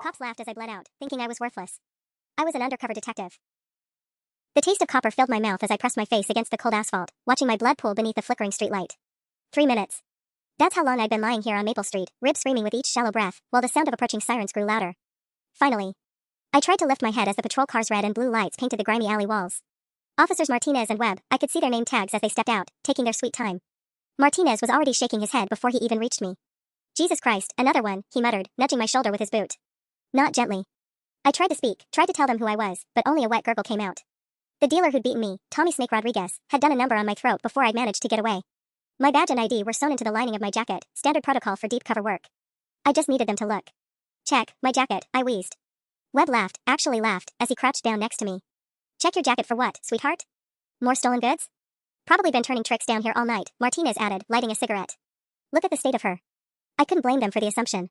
Cops laughed as I bled out, thinking I was worthless. I was an undercover detective. The taste of copper filled my mouth as I pressed my face against the cold asphalt, watching my blood pool beneath the flickering streetlight. 3 minutes. That's how long I'd been lying here on Maple Street, ribs screaming with each shallow breath, while the sound of approaching sirens grew louder. Finally. I tried to lift my head as the patrol car's red and blue lights painted the grimy alley walls. Officers Martinez and Webb, I could see their name tags as they stepped out, taking their sweet time. Martinez was already shaking his head before he even reached me. Jesus Christ, another one, he muttered, nudging my shoulder with his boot. Not gently. I tried to speak, tried to tell them who I was, but only a wet gurgle came out. The dealer who'd beaten me, Tommy Snake Rodriguez, had done a number on my throat before I'd managed to get away. My badge and ID were sewn into the lining of my jacket, standard protocol for deep cover work. I just needed them to look. Check, my jacket, I wheezed. Webb laughed, actually laughed, as he crouched down next to me. Check your jacket for what, sweetheart? More stolen goods? Probably been turning tricks down here all night, Martinez added, lighting a cigarette. Look at the state of her. I couldn't blame them for the assumption.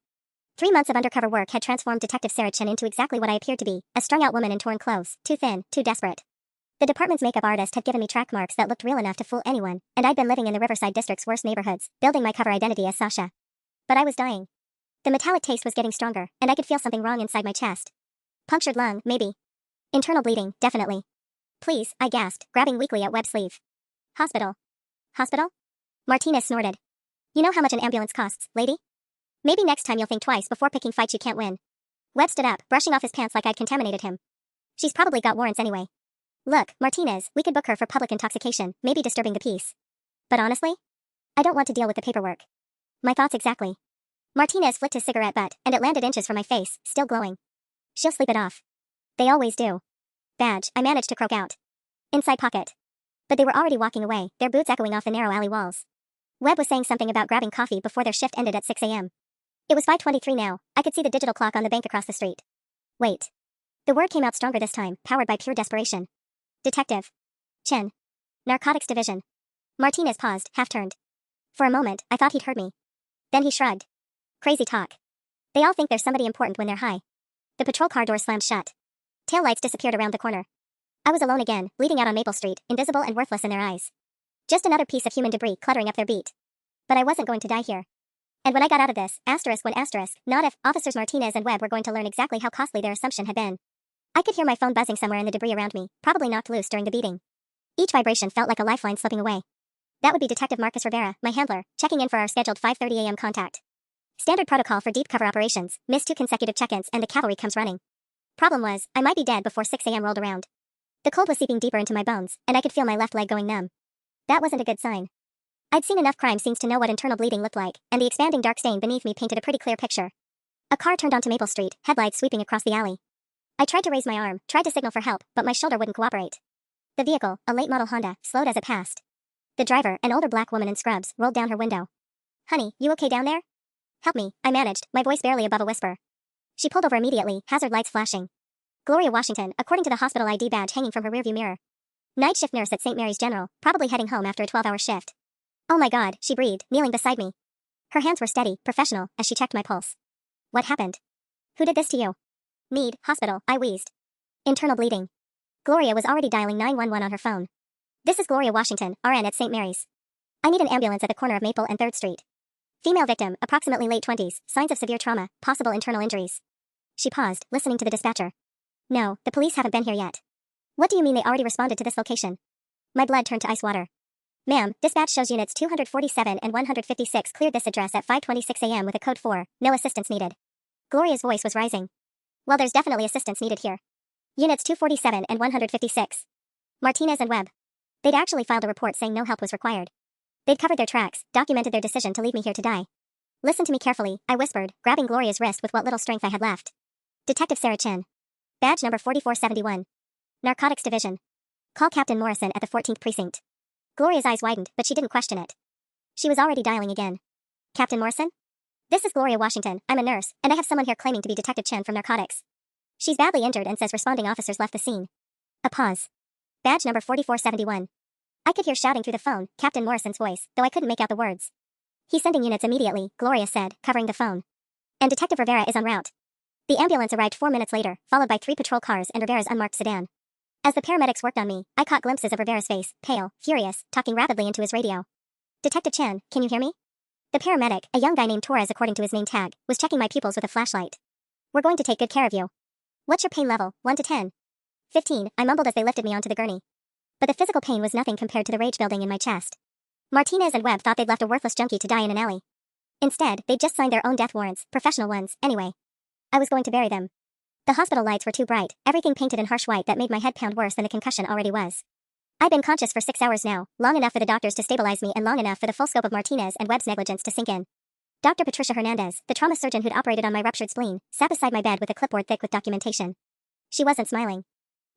3 months of undercover work had transformed Detective Sarah Chen into exactly what I appeared to be, a strung-out woman in torn clothes, too thin, too desperate. The department's makeup artist had given me track marks that looked real enough to fool anyone, and I'd been living in the Riverside District's worst neighborhoods, building my cover identity as Sasha. But I was dying. The metallic taste was getting stronger, and I could feel something wrong inside my chest. Punctured lung, maybe. Internal bleeding, definitely. Please, I gasped, grabbing weakly at Webb's sleeve. Hospital. Hospital? Martinez snorted. You know how much an ambulance costs, lady? Maybe next time you'll think twice before picking fights you can't win. Webb stood up, brushing off his pants like I'd contaminated him. She's probably got warrants anyway. Look, Martinez, we could book her for public intoxication, maybe disturbing the peace. But honestly? I don't want to deal with the paperwork. My thoughts exactly. Martinez flicked his cigarette butt, and it landed inches from my face, still glowing. She'll sleep it off. They always do. Badge, I managed to croak out. Inside pocket. But they were already walking away, their boots echoing off the narrow alley walls. Webb was saying something about grabbing coffee before their shift ended at 6 a.m. It was 5:23 now. I could see the digital clock on the bank across the street. Wait. The word came out stronger this time, powered by pure desperation. Detective. Chen. Narcotics Division. Martinez paused, half-turned. For a moment, I thought he'd heard me. Then he shrugged. Crazy talk. They all think there's somebody important when they're high. The patrol car door slammed shut. Taillights disappeared around the corner. I was alone again, bleeding out on Maple Street, invisible and worthless in their eyes. Just another piece of human debris cluttering up their beat. But I wasn't going to die here. And when I got out of this, not if, Officers Martinez and Webb were going to learn exactly how costly their assumption had been. I could hear my phone buzzing somewhere in the debris around me, probably knocked loose during the beating. Each vibration felt like a lifeline slipping away. That would be Detective Marcus Rivera, my handler, checking in for our scheduled 5:30 a.m. contact. Standard protocol for deep cover operations, missed 2 consecutive check-ins and the cavalry comes running. Problem was, I might be dead before 6 a.m. rolled around. The cold was seeping deeper into my bones, and I could feel my left leg going numb. That wasn't a good sign. I'd seen enough crime scenes to know what internal bleeding looked like, and the expanding dark stain beneath me painted a pretty clear picture. A car turned onto Maple Street, headlights sweeping across the alley. I tried to raise my arm, tried to signal for help, but my shoulder wouldn't cooperate. The vehicle, a late-model Honda, slowed as it passed. The driver, an older black woman in scrubs, rolled down her window. Honey, you okay down there? Help me, I managed, my voice barely above a whisper. She pulled over immediately, hazard lights flashing. Gloria Washington, according to the hospital ID badge hanging from her rearview mirror. Night shift nurse at St. Mary's General, probably heading home after a 12-hour shift. Oh my God, she breathed, kneeling beside me. Her hands were steady, professional, as she checked my pulse. What happened? Who did this to you? Need, hospital, I wheezed. Internal bleeding. Gloria was already dialing 911 on her phone. This is Gloria Washington, RN at St. Mary's. I need an ambulance at the corner of Maple and 3rd Street. Female victim, approximately late 20s, signs of severe trauma, possible internal injuries. She paused, listening to the dispatcher. No, the police haven't been here yet. What do you mean they already responded to this location? My blood turned to ice water. Ma'am, dispatch shows units 247 and 156 cleared this address at 5:26 a.m. with a code 4, no assistance needed. Gloria's voice was rising. Well, there's definitely assistance needed here. Units 247 and 156. Martinez and Webb. They'd actually filed a report saying no help was required. They'd covered their tracks, documented their decision to leave me here to die. Listen to me carefully, I whispered, grabbing Gloria's wrist with what little strength I had left. Detective Sarah Chen. Badge number 4471. Narcotics Division. Call Captain Morrison at the 14th Precinct. Gloria's eyes widened, but she didn't question it. She was already dialing again. Captain Morrison? This is Gloria Washington, I'm a nurse, and I have someone here claiming to be Detective Chen from narcotics. She's badly injured and says responding officers left the scene. A pause. Badge number 4471. I could hear shouting through the phone, Captain Morrison's voice, though I couldn't make out the words. He's sending units immediately, Gloria said, covering the phone. And Detective Rivera is en route. The ambulance arrived 4 minutes later, followed by 3 patrol cars and Rivera's unmarked sedan. As the paramedics worked on me, I caught glimpses of Rivera's face, pale, furious, talking rapidly into his radio. Detective Chen, can you hear me? The paramedic, a young guy named Torres according to his name tag, was checking my pupils with a flashlight. We're going to take good care of you. What's your pain level, 1 to 10? 15, I mumbled as they lifted me onto the gurney. But the physical pain was nothing compared to the rage building in my chest. Martinez and Webb thought they'd left a worthless junkie to die in an alley. Instead, they'd just signed their own death warrants, professional ones, anyway. I was going to bury them. The hospital lights were too bright, everything painted in harsh white that made my head pound worse than the concussion already was. I'd been conscious for 6 hours now, long enough for the doctors to stabilize me and long enough for the full scope of Martinez and Webb's negligence to sink in. Dr. Patricia Hernandez, the trauma surgeon who'd operated on my ruptured spleen, sat beside my bed with a clipboard thick with documentation. She wasn't smiling.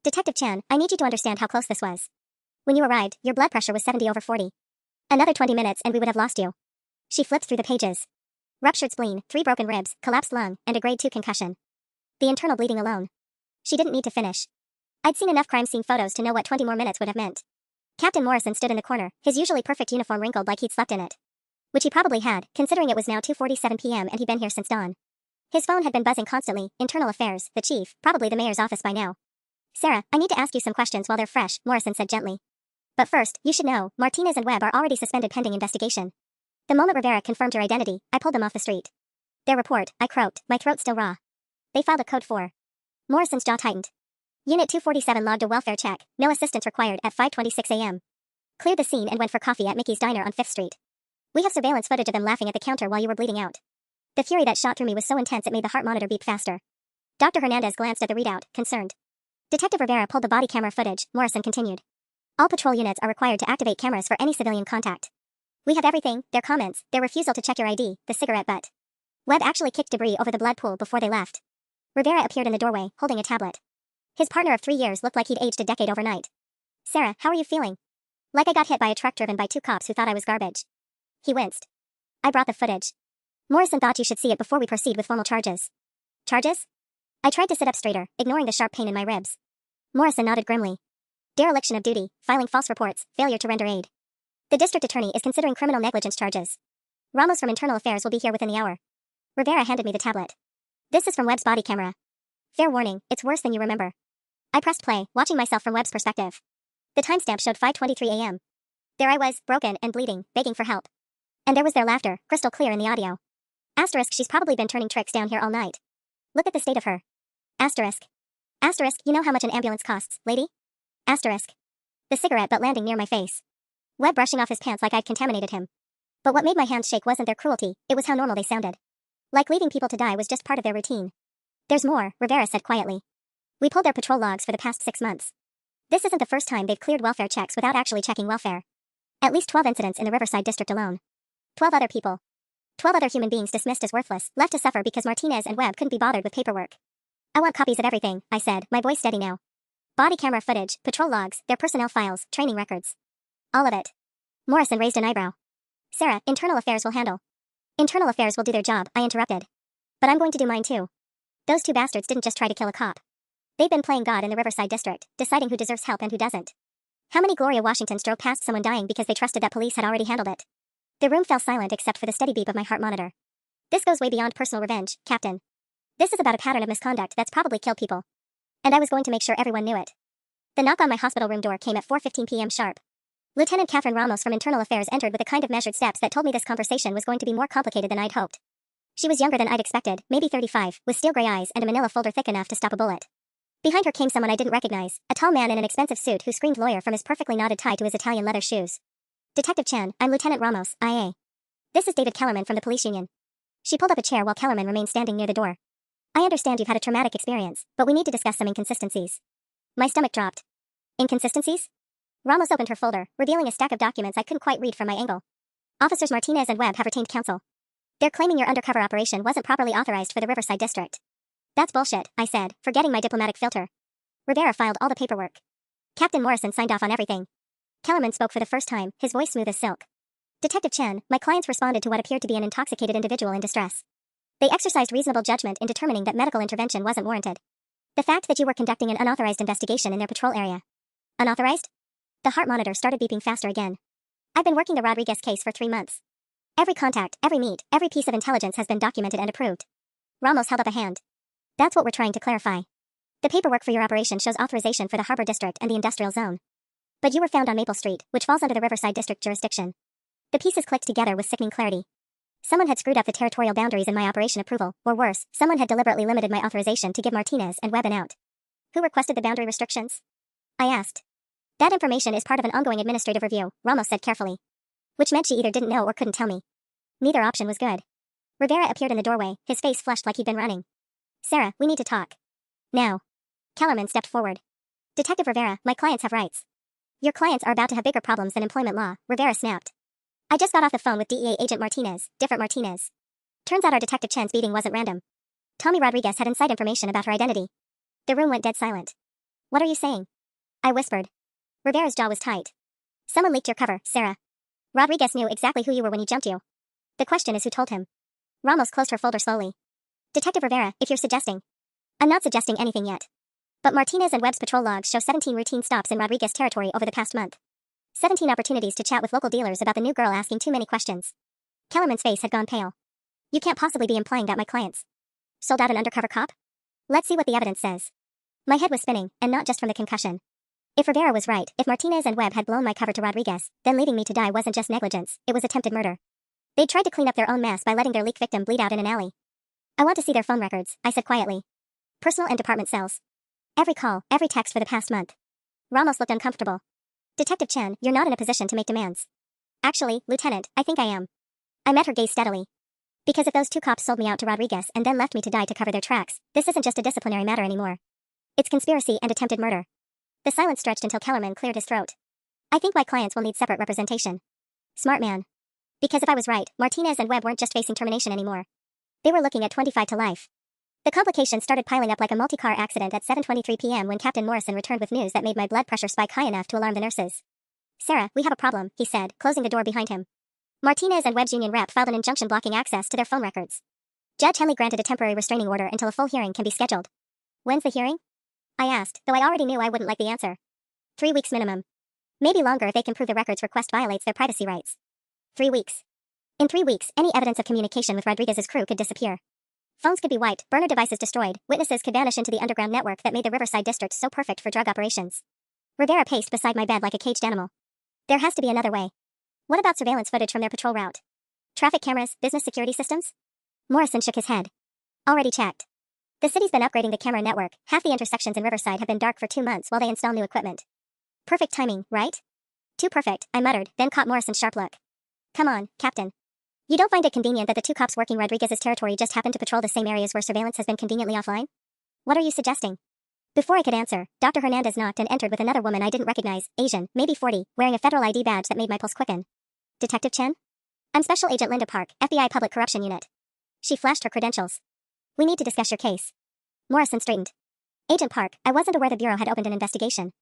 Detective Chan, I need you to understand how close this was. When you arrived, your blood pressure was 70/40. Another 20 minutes and we would have lost you. She flipped through the pages. Ruptured spleen, 3 broken ribs, collapsed lung, and a grade 2 concussion. The internal bleeding alone. She didn't need to finish. I'd seen enough crime scene photos to know what 20 more minutes would have meant. Captain Morrison stood in the corner, his usually perfect uniform wrinkled like he'd slept in it. Which he probably had, considering it was now 2:47 p.m. and he'd been here since dawn. His phone had been buzzing constantly, internal affairs, the chief, probably the mayor's office by now. Sarah, I need to ask you some questions while they're fresh, Morrison said gently. But first, you should know, Martinez and Webb are already suspended pending investigation. The moment Rivera confirmed her identity, I pulled them off the street. Their report, I croaked, my throat still raw. They filed a code 4. Morrison's jaw tightened. Unit 247 logged a welfare check, no assistance required at 5:26 a.m. Cleared the scene and went for coffee at Mickey's Diner on 5th Street. We have surveillance footage of them laughing at the counter while you were bleeding out. The fury that shot through me was so intense it made the heart monitor beat faster. Dr. Hernandez glanced at the readout, concerned. Detective Rivera pulled the body camera footage, Morrison continued. All patrol units are required to activate cameras for any civilian contact. We have everything, their comments, their refusal to check your ID, the cigarette butt. Webb actually kicked debris over the blood pool before they left. Rivera appeared in the doorway, holding a tablet. His partner of 3 years looked like he'd aged a decade overnight. Sarah, how are you feeling? Like I got hit by a truck driven by 2 cops who thought I was garbage. He winced. I brought the footage. Morrison thought you should see it before we proceed with formal charges. Charges? I tried to sit up straighter, ignoring the sharp pain in my ribs. Morrison nodded grimly. Dereliction of duty, filing false reports, failure to render aid. The district attorney is considering criminal negligence charges. Ramos from Internal Affairs will be here within the hour. Rivera handed me the tablet. This is from Webb's body camera. Fair warning, it's worse than you remember. I pressed play, watching myself from Webb's perspective. The timestamp showed 5:23 a.m. There I was, broken and bleeding, begging for help. And there was their laughter, crystal clear in the audio. Asterisk, she's probably been turning tricks down here all night. Look at the state of her. Asterisk. Asterisk, you know how much an ambulance costs, lady? Asterisk. The cigarette butt landing near my face. Webb brushing off his pants like I'd contaminated him. But what made my hands shake wasn't their cruelty, it was how normal they sounded. Like leaving people to die was just part of their routine. There's more, Rivera said quietly. We pulled their patrol logs for the past 6 months. This isn't the first time they've cleared welfare checks without actually checking welfare. At least 12 incidents in the Riverside district alone. 12 other people. 12 other human beings dismissed as worthless, left to suffer because Martinez and Webb couldn't be bothered with paperwork. I want copies of everything, I said, my voice steady now. Body camera footage, patrol logs, their personnel files, training records. All of it. Morrison raised an eyebrow. Sarah, Internal Affairs will handle. Internal Affairs will do their job, I interrupted. But I'm going to do mine too. Those 2 bastards didn't just try to kill a cop. They've been playing God in the Riverside district, deciding who deserves help and who doesn't. How many Gloria Washingtons drove past someone dying because they trusted that police had already handled it? The room fell silent except for the steady beep of my heart monitor. This goes way beyond personal revenge, Captain. This is about a pattern of misconduct that's probably killed people. And I was going to make sure everyone knew it. The knock on my hospital room door came at 4:15 p.m. sharp. Lieutenant Catherine Ramos from Internal Affairs entered with a kind of measured steps that told me this conversation was going to be more complicated than I'd hoped. She was younger than I'd expected, maybe 35, with steel gray eyes and a manila folder thick enough to stop a bullet. Behind her came someone I didn't recognize, a tall man in an expensive suit who screamed lawyer from his perfectly knotted tie to his Italian leather shoes. Detective Chan, I'm Lieutenant Ramos, IA. This is David Kellerman from the police union. She pulled up a chair while Kellerman remained standing near the door. I understand you've had a traumatic experience, but we need to discuss some inconsistencies. My stomach dropped. Inconsistencies? Ramos opened her folder, revealing a stack of documents I couldn't quite read from my angle. Officers Martinez and Webb have retained counsel. They're claiming your undercover operation wasn't properly authorized for the Riverside district. That's bullshit, I said, forgetting my diplomatic filter. Rivera filed all the paperwork. Captain Morrison signed off on everything. Kellerman spoke for the first time, his voice smooth as silk. Detective Chen, my clients responded to what appeared to be an intoxicated individual in distress. They exercised reasonable judgment in determining that medical intervention wasn't warranted. The fact that you were conducting an unauthorized investigation in their patrol area. Unauthorized? The heart monitor started beeping faster again. I've been working the Rodriguez case for 3 months. Every contact, every meet, every piece of intelligence has been documented and approved. Ramos held up a hand. That's what we're trying to clarify. The paperwork for your operation shows authorization for the Harbor District and the Industrial Zone. But you were found on Maple Street, which falls under the Riverside District jurisdiction. The pieces clicked together with sickening clarity. Someone had screwed up the territorial boundaries in my operation approval, or worse, someone had deliberately limited my authorization to give Martinez and Webb an out. Who requested the boundary restrictions? I asked. That information is part of an ongoing administrative review, Ramos said carefully. Which meant she either didn't know or couldn't tell me. Neither option was good. Rivera appeared in the doorway, his face flushed like he'd been running. Sarah, we need to talk. Now. Kellerman stepped forward. Detective Rivera, my clients have rights. Your clients are about to have bigger problems than employment law, Rivera snapped. I just got off the phone with DEA agent Martinez, different Martinez. Turns out our Detective Chen's beating wasn't random. Tommy Rodriguez had inside information about her identity. The room went dead silent. What are you saying? I whispered. Rivera's jaw was tight. Someone leaked your cover, Sarah. Rodriguez knew exactly who you were when he jumped you. The question is who told him. Ramos closed her folder slowly. Detective Rivera, if you're suggesting. I'm not suggesting anything yet. But Martinez and Webb's patrol logs show 17 routine stops in Rodriguez territory over the past month. 17 opportunities to chat with local dealers about the new girl asking too many questions. Kellerman's face had gone pale. You can't possibly be implying that my clients sold out an undercover cop? Let's see what the evidence says. My head was spinning, and not just from the concussion. If Rivera was right, if Martinez and Webb had blown my cover to Rodriguez, then leaving me to die wasn't just negligence, it was attempted murder. They'd tried to clean up their own mess by letting their leak victim bleed out in an alley. I want to see their phone records, I said quietly. Personal and department cells. Every call, every text for the past month. Ramos looked uncomfortable. Detective Chen, you're not in a position to make demands. Actually, Lieutenant, I think I am. I met her gaze steadily. Because if those two cops sold me out to Rodriguez and then left me to die to cover their tracks, this isn't just a disciplinary matter anymore. It's conspiracy and attempted murder. The silence stretched until Kellerman cleared his throat. I think my clients will need separate representation. Smart man. Because if I was right, Martinez and Webb weren't just facing termination anymore. They were looking at 25 to life. The complications started piling up like a multi-car accident at 7:23 p.m. when Captain Morrison returned with news that made my blood pressure spike high enough to alarm the nurses. Sarah, we have a problem, he said, closing the door behind him. Martinez and Webb's union rep filed an injunction blocking access to their phone records. Judge Henley granted a temporary restraining order until a full hearing can be scheduled. When's the hearing? I asked, though I already knew I wouldn't like the answer. 3 weeks minimum. Maybe longer if they can prove the records request violates their privacy rights. 3 weeks. In 3 weeks, any evidence of communication with Rodriguez's crew could disappear. Phones could be wiped, burner devices destroyed, witnesses could vanish into the underground network that made the Riverside district so perfect for drug operations. Rivera paced beside my bed like a caged animal. There has to be another way. What about surveillance footage from their patrol route? Traffic cameras, business security systems? Morrison shook his head. Already checked. The city's been upgrading the camera network. Half the intersections in Riverside have been dark for 2 months while they install new equipment. Perfect timing, right? Too perfect, I muttered, then caught Morrison's sharp look. Come on, Captain. You don't find it convenient that the two cops working Rodriguez's territory just happen to patrol the same areas where surveillance has been conveniently offline? What are you suggesting? Before I could answer, Dr. Hernandez knocked and entered with another woman I didn't recognize, Asian, maybe 40, wearing a federal ID badge that made my pulse quicken. Detective Chen? I'm Special Agent Linda Park, FBI Public Corruption Unit. She flashed her credentials. We need to discuss your case. Morrison straightened. Agent Park, I wasn't aware the Bureau had opened an investigation.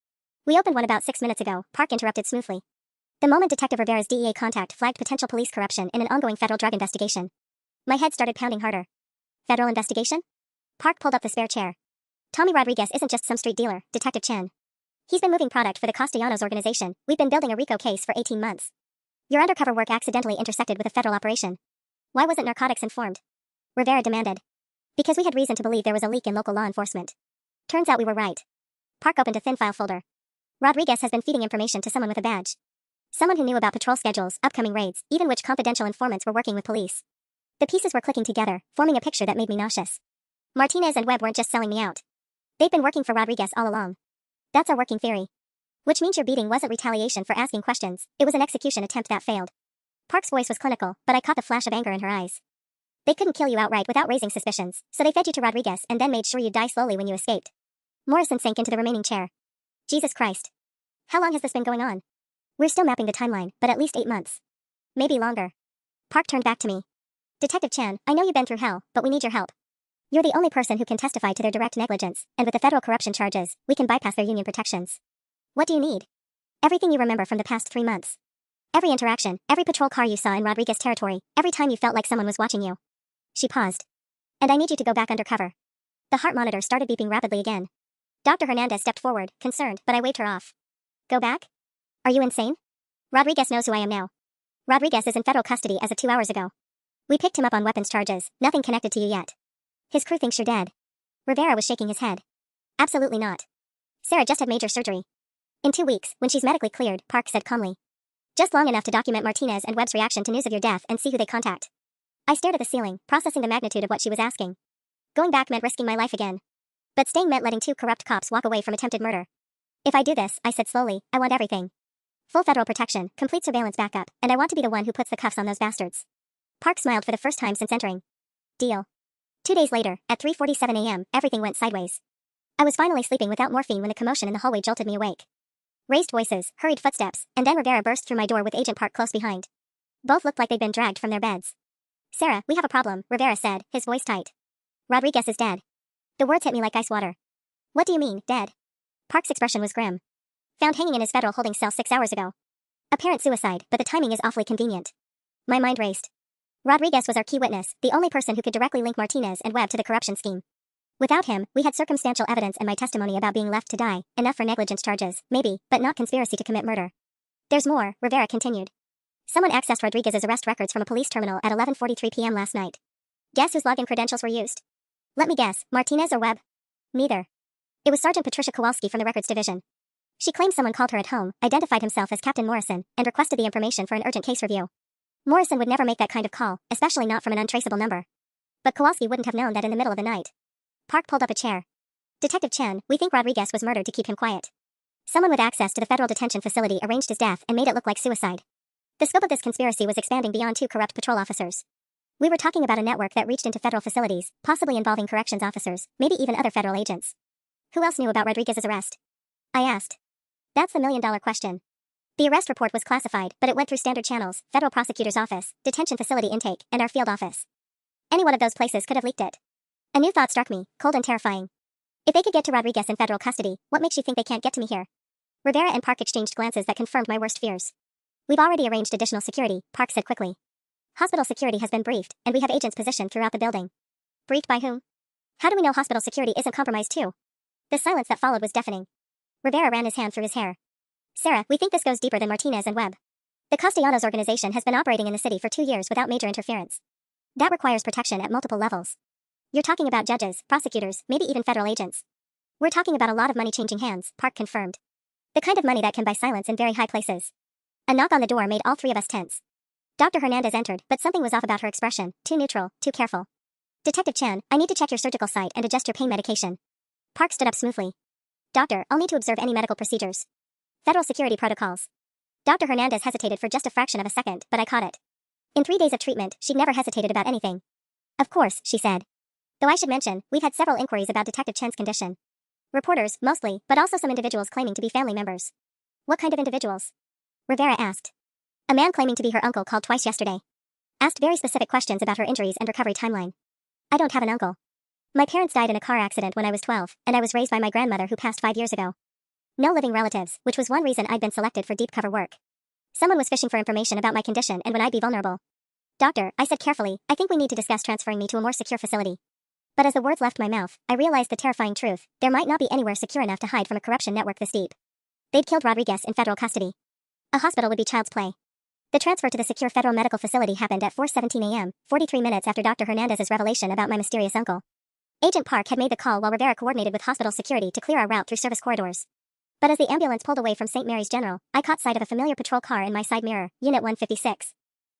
We opened one about 6 minutes ago, Park interrupted smoothly. The moment Detective Rivera's DEA contact flagged potential police corruption in an ongoing federal drug investigation. My head started pounding harder. Federal investigation? Park pulled up the spare chair. Tommy Rodriguez isn't just some street dealer, Detective Chen. He's been moving product for the Castellanos organization. We've been building a RICO case for 18 months. Your undercover work accidentally intersected with a federal operation. Why wasn't narcotics informed? Rivera demanded. Because we had reason to believe there was a leak in local law enforcement. Turns out we were right. Park opened a thin file folder. Rodriguez has been feeding information to someone with a badge. Someone who knew about patrol schedules, upcoming raids, even which confidential informants were working with police. The pieces were clicking together, forming a picture that made me nauseous. Martinez and Webb weren't just selling me out. They'd been working for Rodriguez all along. That's our working theory. Which means your beating wasn't retaliation for asking questions, it was an execution attempt that failed. Park's voice was clinical, but I caught the flash of anger in her eyes. They couldn't kill you outright without raising suspicions, so they fed you to Rodriguez and then made sure you'd die slowly when you escaped. Morrison sank into the remaining chair. Jesus Christ. How long has this been going on? We're still mapping the timeline, but at least 8 months. Maybe longer. Park turned back to me. Detective Chan, I know you've been through hell, but we need your help. You're the only person who can testify to their direct negligence, and with the federal corruption charges, we can bypass their union protections. What do you need? Everything you remember from the past 3 months. Every interaction, every patrol car you saw in Rodriguez territory, every time you felt like someone was watching you. She paused. And I need you to go back undercover. The heart monitor started beeping rapidly again. Dr. Hernandez stepped forward, concerned, but I waved her off. Go back? Are you insane? Rodriguez knows who I am now. Rodriguez is in federal custody as of 2 hours ago. We picked him up on weapons charges, nothing connected to you yet. His crew thinks you're dead. Rivera was shaking his head. Absolutely not. Sarah just had major surgery. In 2 weeks, when she's medically cleared, Park said calmly. Just long enough to document Martinez and Webb's reaction to news of your death and see who they contact. I stared at the ceiling, processing the magnitude of what she was asking. Going back meant risking my life again. But staying meant letting 2 corrupt cops walk away from attempted murder. If I do this, I said slowly, I want everything. Full federal protection, complete surveillance backup, and I want to be the one who puts the cuffs on those bastards. Park smiled for the first time since entering. Deal. 2 days later, at 3:47 a.m., everything went sideways. I was finally sleeping without morphine when the commotion in the hallway jolted me awake. Raised voices, hurried footsteps, and then Rivera burst through my door with Agent Park close behind. Both looked like they'd been dragged from their beds. Sarah, we have a problem, Rivera said, his voice tight. Rodriguez is dead. The words hit me like ice water. What do you mean, dead? Park's expression was grim. Found hanging in his federal holding cell 6 hours ago. Apparent suicide, but the timing is awfully convenient. My mind raced. Rodriguez was our key witness, the only person who could directly link Martinez and Webb to the corruption scheme. Without him, we had circumstantial evidence and my testimony about being left to die, enough for negligence charges, maybe, but not conspiracy to commit murder. There's more, Rivera continued. Someone accessed Rodriguez's arrest records from a police terminal at 11:43 p.m. last night. Guess whose login credentials were used? Let me guess, Martinez or Webb? Neither. It was Sergeant Patricia Kowalski from the Records Division. She claimed someone called her at home, identified himself as Captain Morrison, and requested the information for an urgent case review. Morrison would never make that kind of call, especially not from an untraceable number. But Kowalski wouldn't have known that in the middle of the night. Park pulled up a chair. Detective Chen, we think Rodriguez was murdered to keep him quiet. Someone with access to the federal detention facility arranged his death and made it look like suicide. The scope of this conspiracy was expanding beyond 2 corrupt patrol officers. We were talking about a network that reached into federal facilities, possibly involving corrections officers, maybe even other federal agents. Who else knew about Rodriguez's arrest? I asked. That's the million-dollar question. The arrest report was classified, but it went through standard channels, federal prosecutor's office, detention facility intake, and our field office. Any one of those places could have leaked it. A new thought struck me, cold and terrifying. If they could get to Rodriguez in federal custody, what makes you think they can't get to me here? Rivera and Park exchanged glances that confirmed my worst fears. We've already arranged additional security, Park said quickly. Hospital security has been briefed, and we have agents positioned throughout the building. Briefed by whom? How do we know hospital security isn't compromised too? The silence that followed was deafening. Rivera ran his hand through his hair. Sarah, we think this goes deeper than Martinez and Webb. The Castellanos organization has been operating in the city for 2 years without major interference. That requires protection at multiple levels. You're talking about judges, prosecutors, maybe even federal agents. We're talking about a lot of money changing hands, Park confirmed. The kind of money that can buy silence in very high places. A knock on the door made all 3 of us tense. Dr. Hernandez entered, but something was off about her expression, too neutral, too careful. Detective Chen, I need to check your surgical site and adjust your pain medication. Park stood up smoothly. Doctor, I'll need to observe any medical procedures. Federal security protocols. Dr. Hernandez hesitated for just a fraction of a second, but I caught it. In 3 days of treatment, she'd never hesitated about anything. Of course, she said. Though I should mention, we've had several inquiries about Detective Chen's condition. Reporters, mostly, but also some individuals claiming to be family members. What kind of individuals? Rivera asked. A man claiming to be her uncle called twice yesterday. Asked very specific questions about her injuries and recovery timeline. I don't have an uncle. My parents died in a car accident when I was 12, and I was raised by my grandmother who passed 5 years ago. No living relatives, which was one reason I'd been selected for deep cover work. Someone was fishing for information about my condition and when I'd be vulnerable. Doctor, I said carefully, I think we need to discuss transferring me to a more secure facility. But as the words left my mouth, I realized the terrifying truth. There might not be anywhere secure enough to hide from a corruption network this deep. They'd killed Rodriguez in federal custody. A hospital would be child's play. The transfer to the secure federal medical facility happened at 4:17 a.m., 43 minutes after Dr. Hernandez's revelation about my mysterious uncle. Agent Park had made the call while Rivera coordinated with hospital security to clear our route through service corridors. But as the ambulance pulled away from St. Mary's General, I caught sight of a familiar patrol car in my side mirror, Unit 156.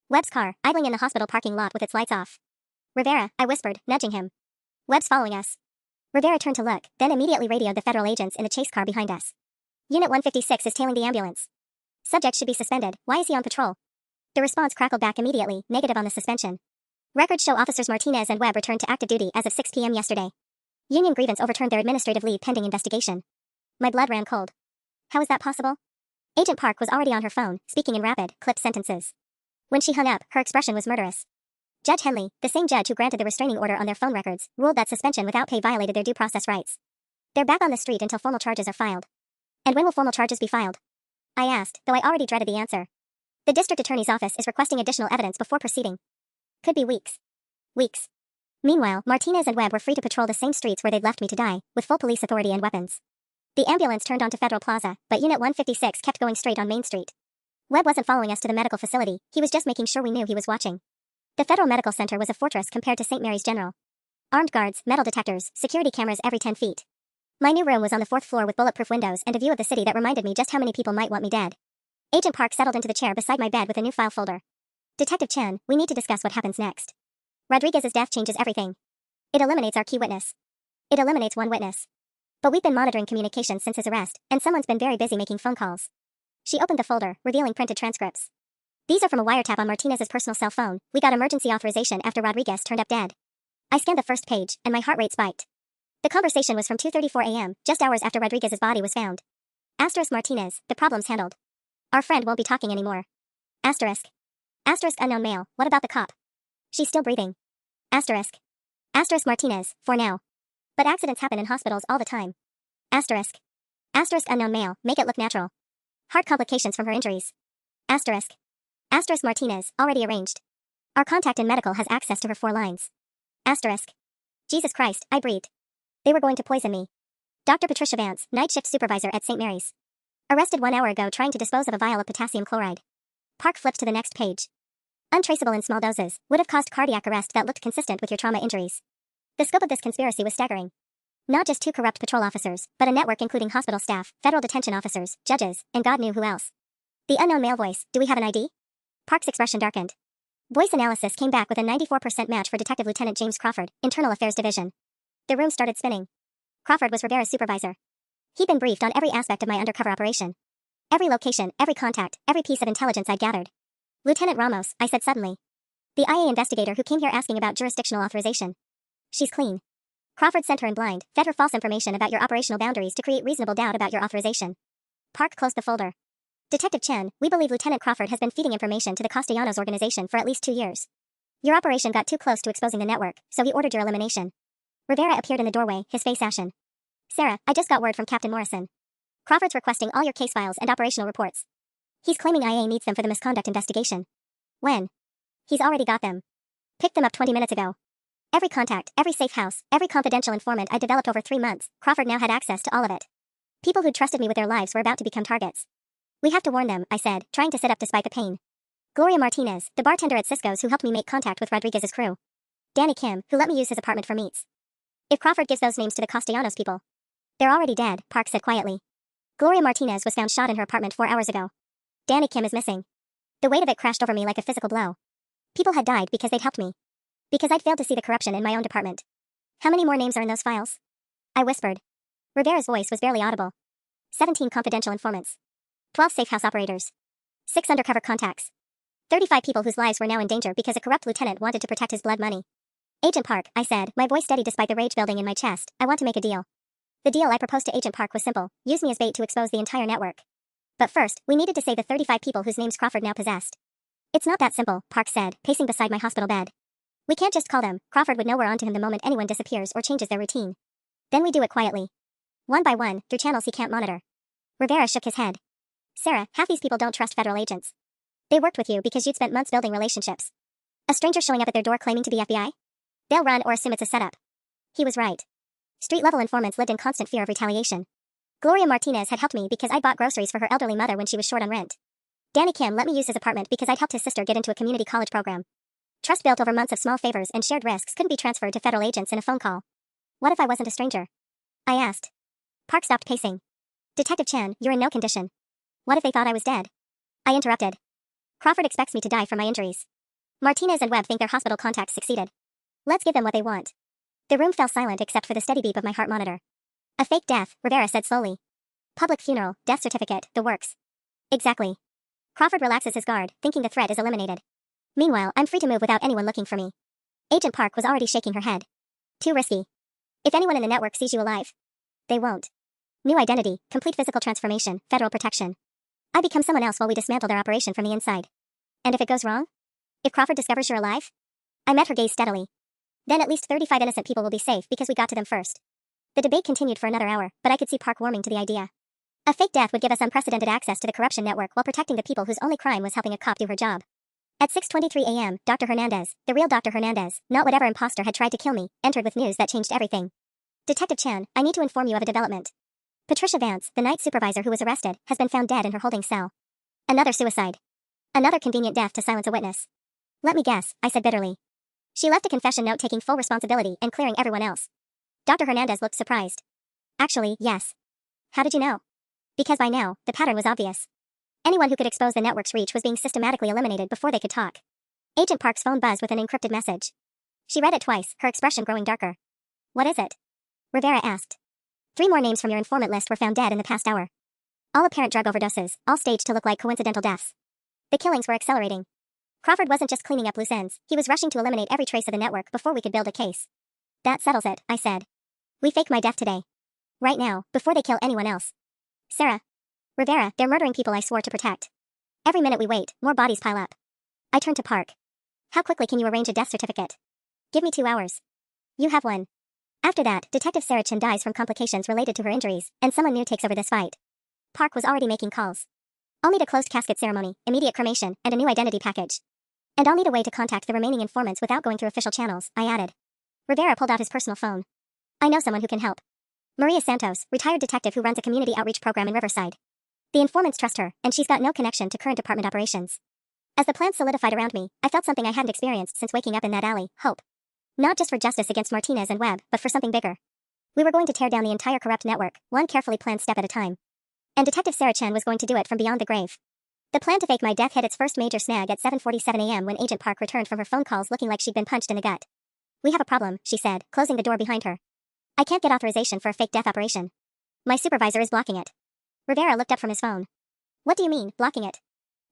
Webb's car, idling in the hospital parking lot with its lights off. Rivera, I whispered, nudging him. Webb's following us. Rivera turned to look, then immediately radioed the federal agents in the chase car behind us. Unit 156 is tailing the ambulance. Subject should be suspended. Why is he on patrol? The response crackled back immediately, negative on the suspension. Records show officers Martinez and Webb returned to active duty as of 6 p.m. yesterday. Union grievance overturned their administrative leave pending investigation. My blood ran cold. How is that possible? Agent Park was already on her phone, speaking in rapid, clipped sentences. When she hung up, her expression was murderous. Judge Henley, the same judge who granted the restraining order on their phone records, ruled that suspension without pay violated their due process rights. They're back on the street until formal charges are filed. And when will formal charges be filed? I asked, though I already dreaded the answer. The district attorney's office is requesting additional evidence before proceeding. Could be weeks. Weeks. Meanwhile, Martinez and Webb were free to patrol the same streets where they'd left me to die, with full police authority and weapons. The ambulance turned onto Federal Plaza, but Unit 156 kept going straight on Main Street. Webb wasn't following us to the medical facility, he was just making sure we knew he was watching. The Federal Medical Center was a fortress compared to St. Mary's General. Armed guards, metal detectors, security cameras every 10 feet. My new room was on the 4th floor with bulletproof windows and a view of the city that reminded me just how many people might want me dead. Agent Park settled into the chair beside my bed with a new file folder. Detective Chen, we need to discuss what happens next. Rodriguez's death changes everything. It eliminates our key witness. It eliminates one witness. But we've been monitoring communications since his arrest, and someone's been very busy making phone calls. She opened the folder, revealing printed transcripts. These are from a wiretap on Martinez's personal cell phone. We got emergency authorization after Rodriguez turned up dead. I scanned the first page, and my heart rate spiked. The conversation was from 2:34 a.m., just hours after Rodriguez's body was found. Asterisk Martinez, the problem's handled. Our friend won't be talking anymore. Asterisk. Asterisk unknown male, what about the cop? She's still breathing. Asterisk. Asterisk Martinez, for now. But accidents happen in hospitals all the time. Asterisk. Asterisk unknown male, make it look natural. Heart complications from her injuries. Asterisk. Asterisk Martinez, already arranged. Our contact in medical has access to her 4 lines. Asterisk. Jesus Christ, I breathed. They were going to poison me. Dr. Patricia Vance, night shift supervisor at St. Mary's. Arrested 1 hour ago trying to dispose of a vial of potassium chloride. Park flipped to the next page. Untraceable in small doses, would have caused cardiac arrest that looked consistent with your trauma injuries. The scope of this conspiracy was staggering. Not just 2 corrupt patrol officers, but a network including hospital staff, federal detention officers, judges, and God knew who else. The unknown male voice, do we have an ID? Park's expression darkened. Voice analysis came back with a 94% match for Detective Lieutenant James Crawford, Internal Affairs Division. The room started spinning. Crawford was Rivera's supervisor. He'd been briefed on every aspect of my undercover operation. Every location, every contact, every piece of intelligence I'd gathered. Lieutenant Ramos, I said suddenly. The IA investigator who came here asking about jurisdictional authorization. She's clean. Crawford sent her in blind, fed her false information about your operational boundaries to create reasonable doubt about your authorization. Park closed the folder. Detective Chen, we believe Lieutenant Crawford has been feeding information to the Castellanos organization for at least 2 years. Your operation got too close to exposing the network, so he ordered your elimination. Rivera appeared in the doorway, his face ashen. Sarah, I just got word from Captain Morrison. Crawford's requesting all your case files and operational reports. He's claiming IA needs them for the misconduct investigation. When? He's already got them. Picked them up 20 minutes ago. Every contact, every safe house, every confidential informant I developed over 3 months, Crawford now had access to all of it. People who'd trusted me with their lives were about to become targets. We have to warn them, I said, trying to sit up despite the pain. Gloria Martinez, the bartender at Cisco's who helped me make contact with Rodriguez's crew. Danny Kim, who let me use his apartment for meets. If Crawford gives those names to the Castellanos people. They're already dead, Park said quietly. Gloria Martinez was found shot in her apartment 4 hours ago. Danny Kim is missing. The weight of it crashed over me like a physical blow. People had died because they'd helped me. Because I'd failed to see the corruption in my own department. How many more names are in those files? I whispered. Rivera's voice was barely audible. 17 confidential informants. 12 safe house operators. 6 undercover contacts. 35 people whose lives were now in danger because a corrupt lieutenant wanted to protect his blood money. Agent Park, I said, my voice steady despite the rage building in my chest, I want to make a deal. The deal I proposed to Agent Park was simple, use me as bait to expose the entire network. But first, we needed to save the 35 people whose names Crawford now possessed. It's not that simple, Park said, pacing beside my hospital bed. We can't just call them, Crawford would know we're onto him the moment anyone disappears or changes their routine. Then we do it quietly. One by one, through channels he can't monitor. Rivera shook his head. Sarah, half these people don't trust federal agents. They worked with you because you'd spent months building relationships. A stranger showing up at their door claiming to be FBI? They'll run or assume it's a setup. He was right. Street-level informants lived in constant fear of retaliation. Gloria Martinez had helped me because I'd bought groceries for her elderly mother when she was short on rent. Danny Kim let me use his apartment because I'd helped his sister get into a community college program. Trust built over months of small favors and shared risks couldn't be transferred to federal agents in a phone call. What if I wasn't a stranger? I asked. Park stopped pacing. Detective Chan, you're in no condition. What if they thought I was dead? I interrupted. Crawford expects me to die from my injuries. Martinez and Webb think their hospital contacts succeeded. Let's give them what they want. The room fell silent except for the steady beep of my heart monitor. A fake death, Rivera said slowly. Public funeral, death certificate, the works. Exactly. Crawford relaxes his guard, thinking the threat is eliminated. Meanwhile, I'm free to move without anyone looking for me. Agent Park was already shaking her head. Too risky. If anyone in the network sees you alive, they won't. New identity, complete physical transformation, federal protection. I become someone else while we dismantle their operation from the inside. And if it goes wrong? If Crawford discovers you're alive? I met her gaze steadily. Then at least 35 innocent people will be safe because we got to them first. The debate continued for another hour, but I could see Park warming to the idea. A fake death would give us unprecedented access to the corruption network while protecting the people whose only crime was helping a cop do her job. At 6:23 a.m., Dr. Hernandez, the real Dr. Hernandez, not whatever imposter had tried to kill me, entered with news that changed everything. Detective Chan, I need to inform you of a development. Patricia Vance, the night supervisor who was arrested, has been found dead in her holding cell. Another suicide. Another convenient death to silence a witness. Let me guess, I said bitterly. She left a confession note taking full responsibility and clearing everyone else. Dr. Hernandez looked surprised. Actually, yes. How did you know? Because by now, the pattern was obvious. Anyone who could expose the network's reach was being systematically eliminated before they could talk. Agent Park's phone buzzed with an encrypted message. She read it twice, her expression growing darker. What is it? Rivera asked. 3 more names from your informant list were found dead in the past hour. All apparent drug overdoses, all staged to look like coincidental deaths. The killings were accelerating. Crawford wasn't just cleaning up loose ends, he was rushing to eliminate every trace of the network before we could build a case. That settles it, I said. We fake my death today. Right now, before they kill anyone else. Sarah. Rivera, they're murdering people I swore to protect. Every minute we wait, more bodies pile up. I turned to Park. How quickly can you arrange a death certificate? Give me 2 hours. You have 1. After that, Detective Sarah Chin dies from complications related to her injuries, and someone new takes over this fight. Park was already making calls. I'll need a closed casket ceremony, immediate cremation, and a new identity package. And I'll need a way to contact the remaining informants without going through official channels, I added. Rivera pulled out his personal phone. I know someone who can help. Maria Santos, retired detective who runs a community outreach program in Riverside. The informants trust her, and she's got no connection to current department operations. As the plan solidified around me, I felt something I hadn't experienced since waking up in that alley, hope. Not just for justice against Martinez and Webb, but for something bigger. We were going to tear down the entire corrupt network, one carefully planned step at a time. And Detective Sarah Chen was going to do it from beyond the grave. The plan to fake my death hit its first major snag at 7:47 a.m. when Agent Park returned from her phone calls looking like she'd been punched in the gut. We have a problem, she said, closing the door behind her. I can't get authorization for a fake death operation. My supervisor is blocking it. Rivera looked up from his phone. What do you mean, blocking it?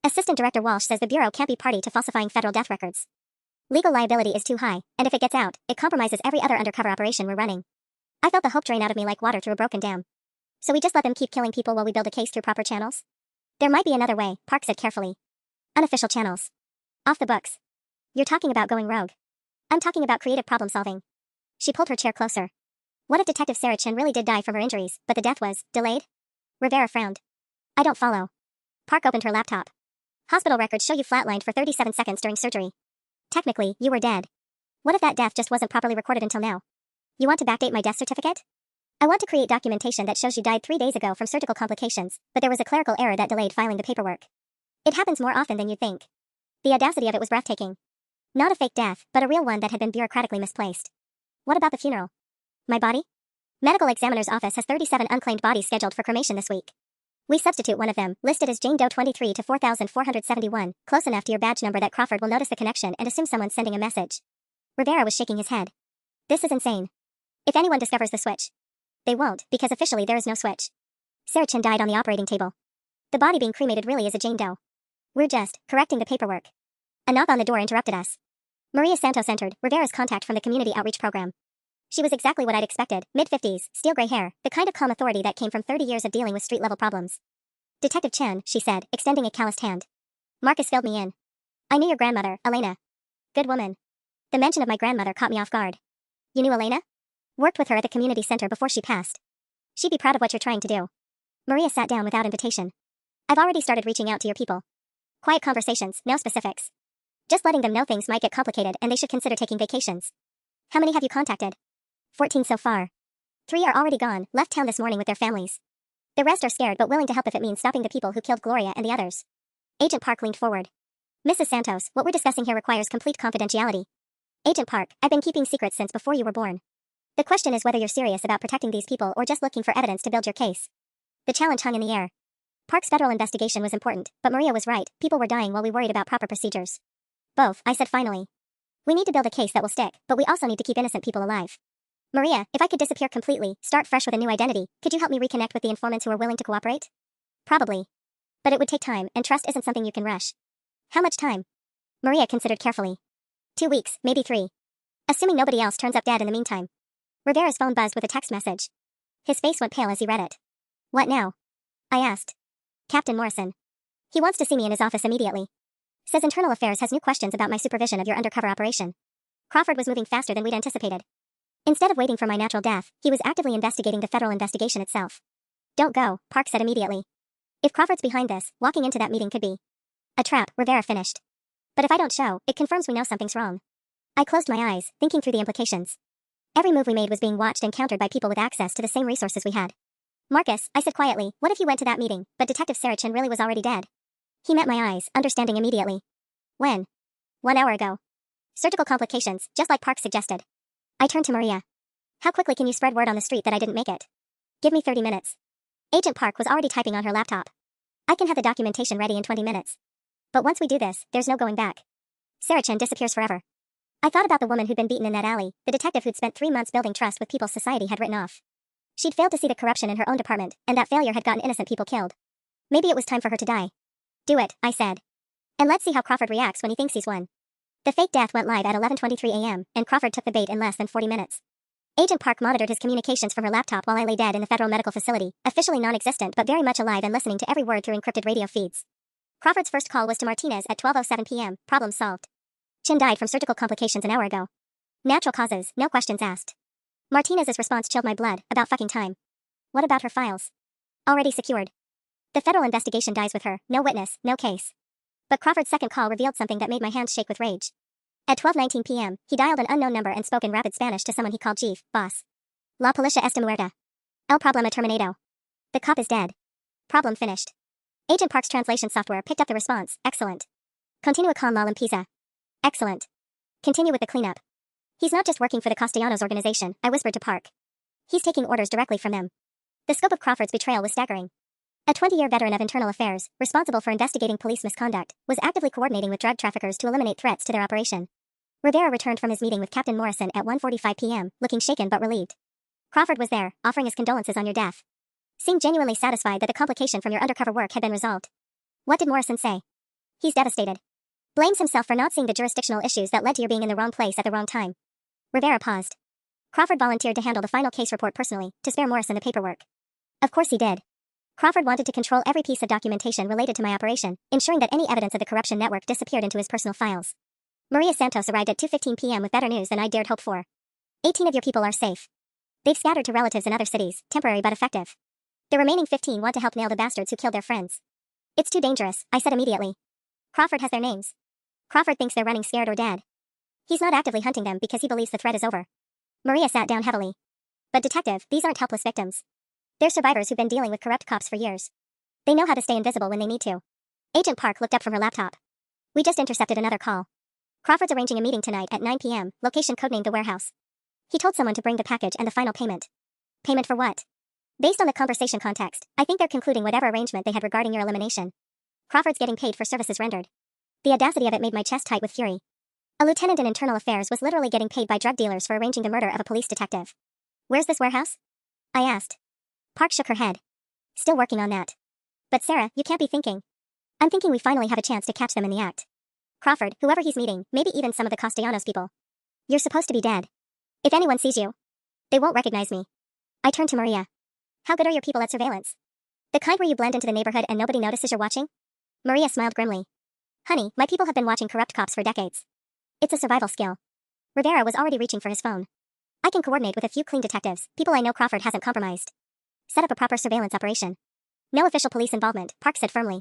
Assistant Director Walsh says the Bureau can't be party to falsifying federal death records. Legal liability is too high, and if it gets out, it compromises every other undercover operation we're running. I felt the hope drain out of me like water through a broken dam. So we just let them keep killing people while we build a case through proper channels? There might be another way, Park said carefully. Unofficial channels. Off the books. You're talking about going rogue. I'm talking about creative problem solving. She pulled her chair closer. What if Detective Sarah Chin really did die from her injuries, but the death was delayed? Rivera frowned. I don't follow. Park opened her laptop. Hospital records show you flatlined for 37 seconds during surgery. Technically, you were dead. What if that death just wasn't properly recorded until now? You want to backdate my death certificate? I want to create documentation that shows you died 3 days ago from surgical complications, but there was a clerical error that delayed filing the paperwork. It happens more often than you'd think. The audacity of it was breathtaking. Not a fake death, but a real one that had been bureaucratically misplaced. What about the funeral? My body? Medical examiner's office has 37 unclaimed bodies scheduled for cremation this week. We substitute one of them, listed as Jane Doe 23 to 4471, close enough to your badge number that Crawford will notice the connection and assume someone's sending a message. Rivera was shaking his head. This is insane. If anyone discovers the switch. They won't, because officially there is no switch. Sarah Chin died on the operating table. The body being cremated really is a Jane Doe. We're just correcting the paperwork. A knock on the door interrupted us. Maria Santos entered, Rivera's contact from the community outreach program. She was exactly what I'd expected, mid-50s, steel gray hair, the kind of calm authority that came from 30 years of dealing with street-level problems. Detective Chen, she said, extending a calloused hand. Marcus filled me in. I knew your grandmother, Elena. Good woman. The mention of my grandmother caught me off guard. You knew Elena? Worked with her at the community center before she passed. She'd be proud of what you're trying to do. Maria sat down without invitation. I've already started reaching out to your people. Quiet conversations, no specifics. Just letting them know things might get complicated and they should consider taking vacations. How many have you contacted? 14 so far. 3 are already gone, left town this morning with their families. The rest are scared but willing to help if it means stopping the people who killed Gloria and the others. Agent Park leaned forward. Mrs. Santos, what we're discussing here requires complete confidentiality. Agent Park, I've been keeping secrets since before you were born. The question is whether you're serious about protecting these people or just looking for evidence to build your case. The challenge hung in the air. Park's federal investigation was important, but Maria was right, people were dying while we worried about proper procedures. Both, I said finally. We need to build a case that will stick, but we also need to keep innocent people alive. Maria, if I could disappear completely, start fresh with a new identity, could you help me reconnect with the informants who are willing to cooperate? Probably. But it would take time, and trust isn't something you can rush. How much time? Maria considered carefully. 2 weeks, maybe 3. Assuming nobody else turns up dead in the meantime. Rivera's phone buzzed with a text message. His face went pale as he read it. What now? I asked. Captain Morrison. He wants to see me in his office immediately. Says Internal Affairs has new questions about my supervision of your undercover operation. Crawford was moving faster than we'd anticipated. Instead of waiting for my natural death, he was actively investigating the federal investigation itself. Don't go, Park said immediately. If Crawford's behind this, walking into that meeting could be a trap, Rivera finished. But if I don't show, it confirms we know something's wrong. I closed my eyes, thinking through the implications. Every move we made was being watched and countered by people with access to the same resources we had. Marcus, I said quietly, what if you went to that meeting, but Detective Sarah Chin really was already dead? He met my eyes, understanding immediately. When? 1 hour ago. Surgical complications, just like Park suggested. I turned to Maria. How quickly can you spread word on the street that I didn't make it? Give me 30 minutes. Agent Park was already typing on her laptop. I can have the documentation ready in 20 minutes. But once we do this, there's no going back. Sarah Chen disappears forever. I thought about the woman who'd been beaten in that alley, the detective who'd spent 3 months building trust with people society had written off. She'd failed to see the corruption in her own department, and that failure had gotten innocent people killed. Maybe it was time for her to die. Do it, I said. And let's see how Crawford reacts when he thinks he's won. The fake death went live at 11:23 a.m., and Crawford took the bait in less than 40 minutes. Agent Park monitored his communications from her laptop while I lay dead in the federal medical facility, officially non-existent but very much alive and listening to every word through encrypted radio feeds. Crawford's first call was to Martinez at 12:07 p.m., problem solved. Chin died from surgical complications an hour ago. Natural causes, no questions asked. Martinez's response chilled my blood, about fucking time. What about her files? Already secured. The federal investigation dies with her, no witness, no case. But Crawford's second call revealed something that made my hands shake with rage. At 12:19 p.m., he dialed an unknown number and spoke in rapid Spanish to someone he called Chief, boss. La policía está muerta. El problema terminado. The cop is dead. Problem finished. Agent Park's translation software picked up the response, excellent. Continua con la limpieza. Excellent. Continue with the cleanup. He's not just working for the Castellanos organization, I whispered to Park. He's taking orders directly from them. The scope of Crawford's betrayal was staggering. A 20-year veteran of internal affairs, responsible for investigating police misconduct, was actively coordinating with drug traffickers to eliminate threats to their operation. Rivera returned from his meeting with Captain Morrison at 1:45 p.m., looking shaken but relieved. Crawford was there, offering his condolences on your death. Seemed genuinely satisfied that the complication from your undercover work had been resolved. What did Morrison say? He's devastated. Blames himself for not seeing the jurisdictional issues that led to your being in the wrong place at the wrong time. Rivera paused. Crawford volunteered to handle the final case report personally, to spare Morrison the paperwork. Of course he did. Crawford wanted to control every piece of documentation related to my operation, ensuring that any evidence of the corruption network disappeared into his personal files. Maria Santos arrived at 2:15 p.m. with better news than I dared hope for. 18 of your people are safe. They've scattered to relatives in other cities, temporary but effective. The remaining 15 want to help nail the bastards who killed their friends. It's too dangerous, I said immediately. Crawford has their names. Crawford thinks they're running scared or dead. He's not actively hunting them because he believes the threat is over. Maria sat down heavily. But detective, these aren't helpless victims. They're survivors who've been dealing with corrupt cops for years. They know how to stay invisible when they need to. Agent Park looked up from her laptop. We just intercepted another call. Crawford's arranging a meeting tonight at 9 p.m., location codenamed the warehouse. He told someone to bring the package and the final payment. Payment for what? Based on the conversation context, I think they're concluding whatever arrangement they had regarding your elimination. Crawford's getting paid for services rendered. The audacity of it made my chest tight with fury. A lieutenant in internal affairs was literally getting paid by drug dealers for arranging the murder of a police detective. Where's this warehouse? I asked. Park shook her head. Still working on that. But Sarah, you can't be thinking. I'm thinking we finally have a chance to catch them in the act. Crawford, whoever he's meeting, maybe even some of the Castellanos people. You're supposed to be dead. If anyone sees you, they won't recognize me. I turned to Maria. How good are your people at surveillance? The kind where you blend into the neighborhood and nobody notices you're watching? Maria smiled grimly. Honey, my people have been watching corrupt cops for decades. It's a survival skill. Rivera was already reaching for his phone. I can coordinate with a few clean detectives, people I know Crawford hasn't compromised. Set up a proper surveillance operation. No official police involvement, Park said firmly.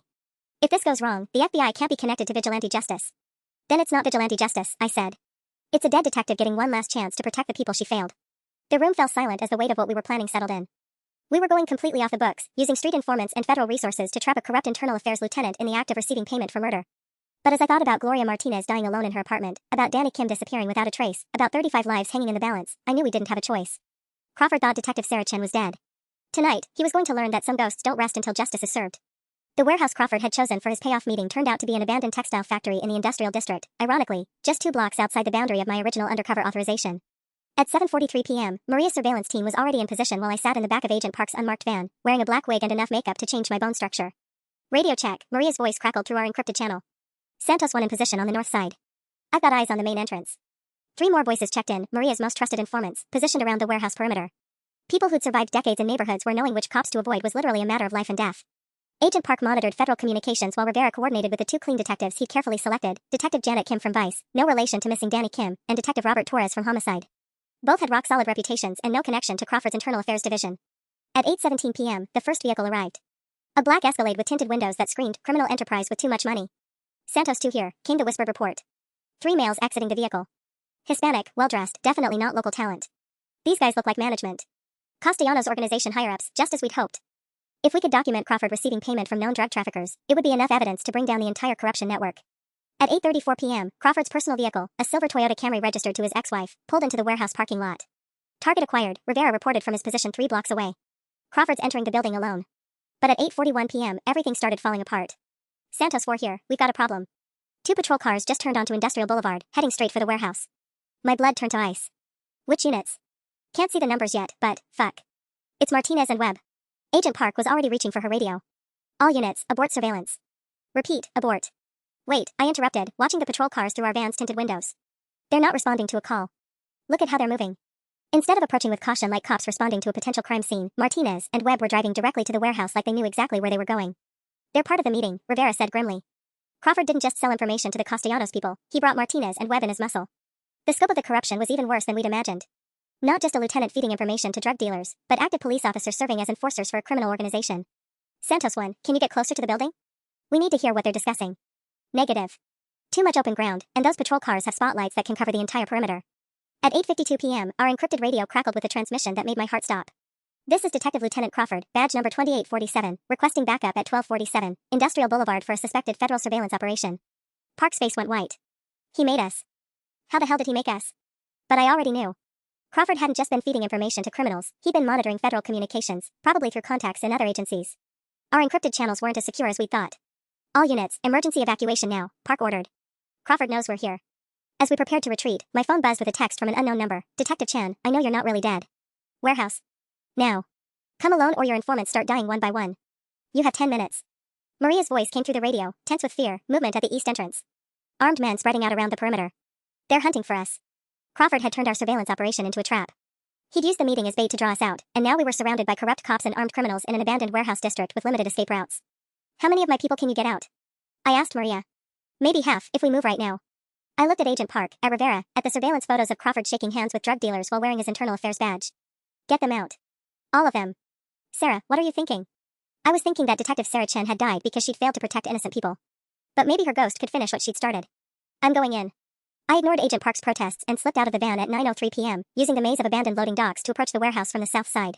If this goes wrong, the FBI can't be connected to vigilante justice. Then it's not vigilante justice, I said. It's a dead detective getting one last chance to protect the people she failed. The room fell silent as the weight of what we were planning settled in. We were going completely off the books, using street informants and federal resources to trap a corrupt internal affairs lieutenant in the act of receiving payment for murder. But as I thought about Gloria Martinez dying alone in her apartment, about Danny Kim disappearing without a trace, about 35 lives hanging in the balance, I knew we didn't have a choice. Crawford thought Detective Sarah Chen was dead. Tonight, he was going to learn that some ghosts don't rest until justice is served. The warehouse Crawford had chosen for his payoff meeting turned out to be an abandoned textile factory in the industrial district, ironically, just 2 blocks outside the boundary of my original undercover authorization. At 7:43 p.m., Maria's surveillance team was already in position while I sat in the back of Agent Park's unmarked van, wearing a black wig and enough makeup to change my bone structure. Radio check, Maria's voice crackled through our encrypted channel. Santos 1 in position on the north side. I've got eyes on the main entrance. 3 more voices checked in, Maria's most trusted informants, positioned around the warehouse perimeter. People who'd survived decades in neighborhoods where knowing which cops to avoid was literally a matter of life and death. Agent Park monitored federal communications while Rivera coordinated with the 2 clean detectives he'd carefully selected, Detective Janet Kim from Vice, no relation to missing Danny Kim, and Detective Robert Torres from Homicide. Both had rock-solid reputations and no connection to Crawford's Internal Affairs Division. At 8:17 p.m., the first vehicle arrived. A black Escalade with tinted windows that screamed, criminal enterprise with too much money. Santos 2 here, came the whispered report. 3 males exiting the vehicle. Hispanic, well-dressed, definitely not local talent. These guys look like management. Castellanos organization higher-ups, just as we'd hoped. If we could document Crawford receiving payment from known drug traffickers, it would be enough evidence to bring down the entire corruption network. At 8:34 p.m., Crawford's personal vehicle, a silver Toyota Camry registered to his ex-wife, pulled into the warehouse parking lot. Target acquired, Rivera reported from his position 3 blocks away. Crawford's entering the building alone. But at 8:41 p.m., everything started falling apart. Santos 4 here, we've got a problem. 2 patrol cars just turned onto Industrial Boulevard, heading straight for the warehouse. My blood turned to ice. Which units? Can't see the numbers yet, but, fuck. It's Martinez and Webb. Agent Park was already reaching for her radio. All units, abort surveillance. Repeat, abort. Wait, I interrupted, watching the patrol cars through our van's tinted windows. They're not responding to a call. Look at how they're moving. Instead of approaching with caution like cops responding to a potential crime scene, Martinez and Webb were driving directly to the warehouse like they knew exactly where they were going. They're part of the meeting, Rivera said grimly. Crawford didn't just sell information to the Castellanos people, he brought Martinez and Webb in his muscle. The scope of the corruption was even worse than we'd imagined. Not just a lieutenant feeding information to drug dealers, but active police officers serving as enforcers for a criminal organization. Santos 1, can you get closer to the building? We need to hear what they're discussing. Negative. Too much open ground, and those patrol cars have spotlights that can cover the entire perimeter. At 8:52 p.m., our encrypted radio crackled with a transmission that made my heart stop. This is Detective Lieutenant Crawford, badge number 2847, requesting backup at 1247, Industrial Boulevard for a suspected federal surveillance operation. Park's face went white. He made us. How the hell did he make us? But I already knew. Crawford hadn't just been feeding information to criminals, he'd been monitoring federal communications, probably through contacts in other agencies. Our encrypted channels weren't as secure as we'd thought. All units, emergency evacuation now, Park ordered. Crawford knows we're here. As we prepared to retreat, my phone buzzed with a text from an unknown number. Detective Chan, I know you're not really dead. Warehouse. Now. Come alone or your informants start dying one by one. You have 10 minutes. Maria's voice came through the radio, tense with fear, movement at the east entrance. Armed men spreading out around the perimeter. They're hunting for us. Crawford had turned our surveillance operation into a trap. He'd used the meeting as bait to draw us out, and now we were surrounded by corrupt cops and armed criminals in an abandoned warehouse district with limited escape routes. How many of my people can you get out? I asked Maria. Maybe half, if we move right now. I looked at Agent Park, at Rivera, at the surveillance photos of Crawford shaking hands with drug dealers while wearing his internal affairs badge. Get them out. All of them. Sarah, what are you thinking? I was thinking that Detective Sarah Chen had died because she'd failed to protect innocent people. But maybe her ghost could finish what she'd started. I'm going in. I ignored Agent Park's protests and slipped out of the van at 9:03 p.m., using the maze of abandoned loading docks to approach the warehouse from the south side.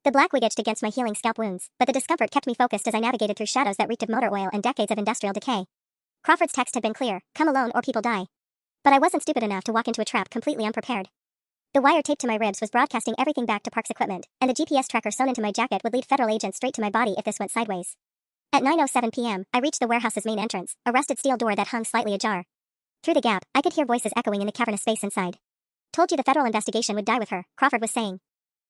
The black wig itched against my healing scalp wounds, but the discomfort kept me focused as I navigated through shadows that reeked of motor oil and decades of industrial decay. Crawford's text had been clear, come alone or people die. But I wasn't stupid enough to walk into a trap completely unprepared. The wire taped to my ribs was broadcasting everything back to Park's equipment, and the GPS tracker sewn into my jacket would lead federal agents straight to my body if this went sideways. At 9:07 p.m., I reached the warehouse's main entrance, a rusted steel door that hung slightly ajar. Through the gap, I could hear voices echoing in the cavernous space inside. Told you the federal investigation would die with her, Crawford was saying.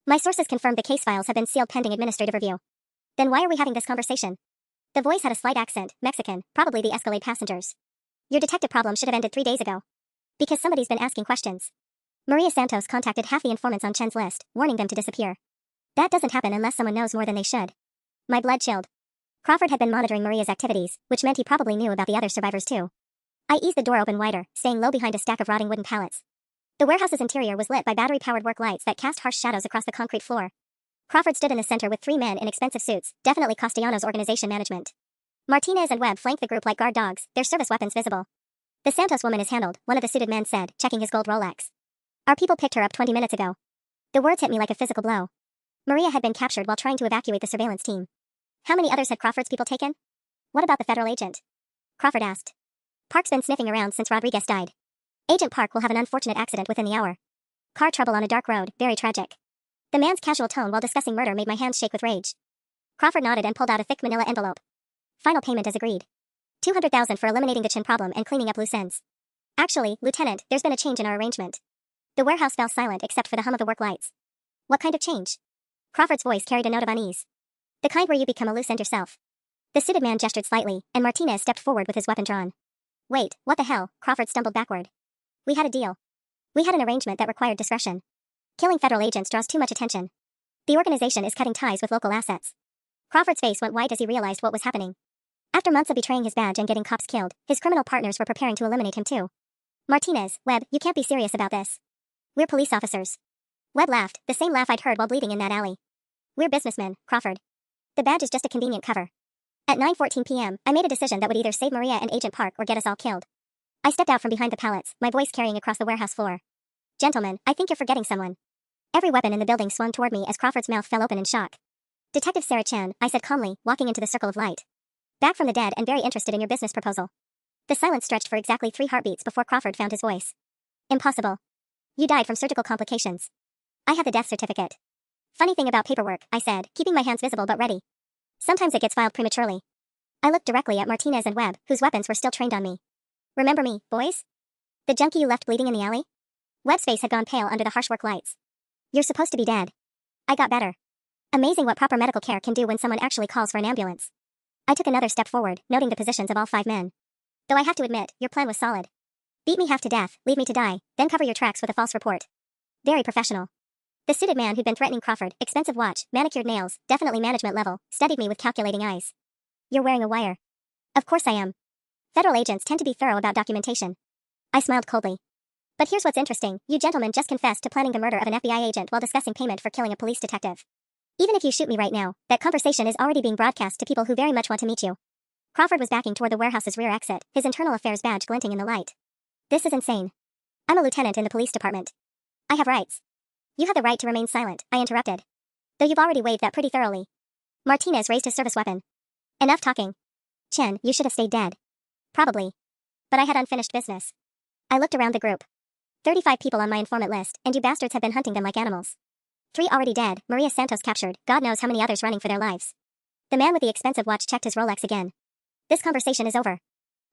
My sources confirmed the case files have been sealed pending administrative review. Then why are we having this conversation? The voice had a slight accent, Mexican, probably the Escalade passengers. Your detective problem should have ended 3 days ago. Because somebody's been asking questions. Maria Santos contacted half the informants on Chen's list, warning them to disappear. That doesn't happen unless someone knows more than they should. My blood chilled. Crawford had been monitoring Maria's activities, which meant he probably knew about the other survivors too. I eased the door open wider, staying low behind a stack of rotting wooden pallets. The warehouse's interior was lit by battery-powered work lights that cast harsh shadows across the concrete floor. Crawford stood in the center with 3 men in expensive suits, definitely Castellanos organization management. Martinez and Webb flanked the group like guard dogs, their service weapons visible. The Santos woman is handled, one of the suited men said, checking his gold Rolex. Our people picked her up 20 minutes ago. The words hit me like a physical blow. Maria had been captured while trying to evacuate the surveillance team. How many others had Crawford's people taken? What about the federal agent? Crawford asked. Park's been sniffing around since Rodriguez died. Agent Park will have an unfortunate accident within the hour. Car trouble on a dark road, very tragic. The man's casual tone while discussing murder made my hands shake with rage. Crawford nodded and pulled out a thick manila envelope. Final payment as agreed. $200,000 for eliminating the Chen problem and cleaning up loose ends. Actually, Lieutenant, there's been a change in our arrangement. The warehouse fell silent except for the hum of the work lights. What kind of change? Crawford's voice carried a note of unease. The kind where you become a loose end yourself. The suited man gestured slightly, and Martinez stepped forward with his weapon drawn. Wait, what the hell? Crawford stumbled backward. We had a deal. We had an arrangement that required discretion. Killing federal agents draws too much attention. The organization is cutting ties with local assets. Crawford's face went white as he realized what was happening. After months of betraying his badge and getting cops killed, his criminal partners were preparing to eliminate him too. Martinez, Webb, you can't be serious about this. We're police officers. Webb laughed, the same laugh I'd heard while bleeding in that alley. We're businessmen, Crawford. The badge is just a convenient cover. At 9:14 p.m., I made a decision that would either save Maria and Agent Park or get us all killed. I stepped out from behind the pallets, my voice carrying across the warehouse floor. Gentlemen, I think you're forgetting someone. Every weapon in the building swung toward me as Crawford's mouth fell open in shock. Detective Sarah Chen, I said calmly, walking into the circle of light. Back from the dead and very interested in your business proposal. The silence stretched for exactly 3 heartbeats before Crawford found his voice. Impossible. You died from surgical complications. I have the death certificate. Funny thing about paperwork, I said, keeping my hands visible but ready. Sometimes it gets filed prematurely. I looked directly at Martinez and Webb, whose weapons were still trained on me. Remember me, boys? The junkie you left bleeding in the alley? Webb's face had gone pale under the harsh work lights. You're supposed to be dead. I got better. Amazing what proper medical care can do when someone actually calls for an ambulance. I took another step forward, noting the positions of all 5 men. Though I have to admit, your plan was solid. Beat me half to death, leave me to die, then cover your tracks with a false report. Very professional. The suited man who'd been threatening Crawford, expensive watch, manicured nails, definitely management level, studied me with calculating eyes. You're wearing a wire. Of course I am. Federal agents tend to be thorough about documentation. I smiled coldly. But here's what's interesting, you gentlemen just confessed to planning the murder of an FBI agent while discussing payment for killing a police detective. Even if you shoot me right now, that conversation is already being broadcast to people who very much want to meet you. Crawford was backing toward the warehouse's rear exit, his internal affairs badge glinting in the light. This is insane. I'm a lieutenant in the police department. I have rights. You have the right to remain silent, I interrupted. Though you've already waived that pretty thoroughly. Martinez raised his service weapon. Enough talking. Chen, you should have stayed dead. Probably. But I had unfinished business. I looked around the group. 35 people on my informant list, and you bastards have been hunting them like animals. 3 already dead, Maria Santos captured, God knows how many others running for their lives. The man with the expensive watch checked his Rolex again. This conversation is over.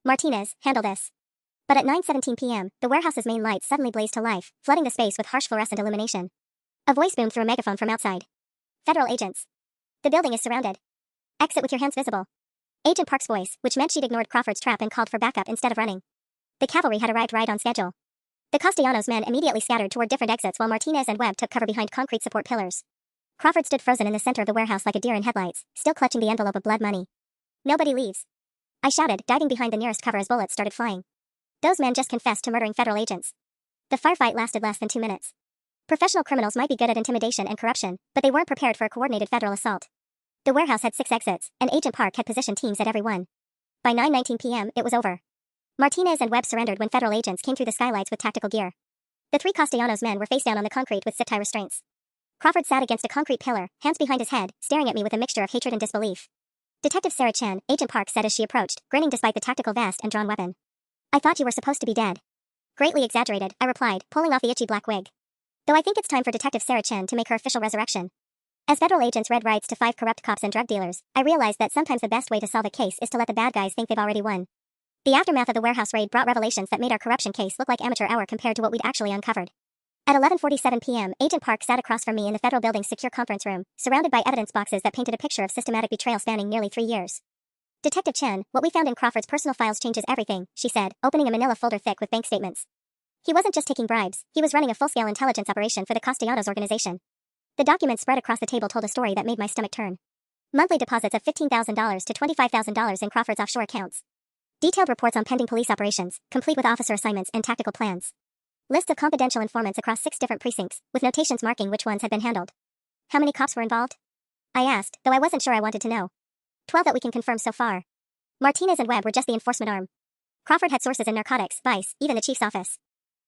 Martinez, handle this. But at 9:17 p.m., the warehouse's main lights suddenly blazed to life, flooding the space with harsh fluorescent illumination. A voice boomed through a megaphone from outside. Federal agents. The building is surrounded. Exit with your hands visible. Agent Park's voice, which meant she'd ignored Crawford's trap and called for backup instead of running. The cavalry had arrived right on schedule. The Castellanos men immediately scattered toward different exits while Martinez and Webb took cover behind concrete support pillars. Crawford stood frozen in the center of the warehouse like a deer in headlights, still clutching the envelope of blood money. Nobody leaves. I shouted, diving behind the nearest cover as bullets started flying. Those men just confessed to murdering federal agents. The firefight lasted less than 2 minutes. Professional criminals might be good at intimidation and corruption, but they weren't prepared for a coordinated federal assault. The warehouse had 6 exits, and Agent Park had positioned teams at every one. By 9:19 p.m., it was over. Martinez and Webb surrendered when federal agents came through the skylights with tactical gear. The 3 Castellanos men were face down on the concrete with zip tie restraints. Crawford sat against a concrete pillar, hands behind his head, staring at me with a mixture of hatred and disbelief. Detective Sarah Chen, Agent Park said as she approached, grinning despite the tactical vest and drawn weapon. I thought you were supposed to be dead. Greatly exaggerated, I replied, pulling off the itchy black wig. Though I think it's time for Detective Sarah Chen to make her official resurrection. As federal agents read rights to 5 corrupt cops and drug dealers, I realized that sometimes the best way to solve a case is to let the bad guys think they've already won. The aftermath of the warehouse raid brought revelations that made our corruption case look like amateur hour compared to what we'd actually uncovered. At 11:47 p.m., Agent Park sat across from me in the federal building's secure conference room, surrounded by evidence boxes that painted a picture of systematic betrayal spanning nearly 3 years. Detective Chen, what we found in Crawford's personal files changes everything, she said, opening a manila folder thick with bank statements. He wasn't just taking bribes, he was running a full-scale intelligence operation for the Castellanos organization. The documents spread across the table told a story that made my stomach turn. Monthly deposits of $15,000 to $25,000 in Crawford's offshore accounts. Detailed reports on pending police operations, complete with officer assignments and tactical plans. Lists of confidential informants across 6 different precincts, with notations marking which ones had been handled. How many cops were involved? I asked, though I wasn't sure I wanted to know. 12 that we can confirm so far. Martinez and Webb were just the enforcement arm. Crawford had sources in narcotics, vice, even the chief's office.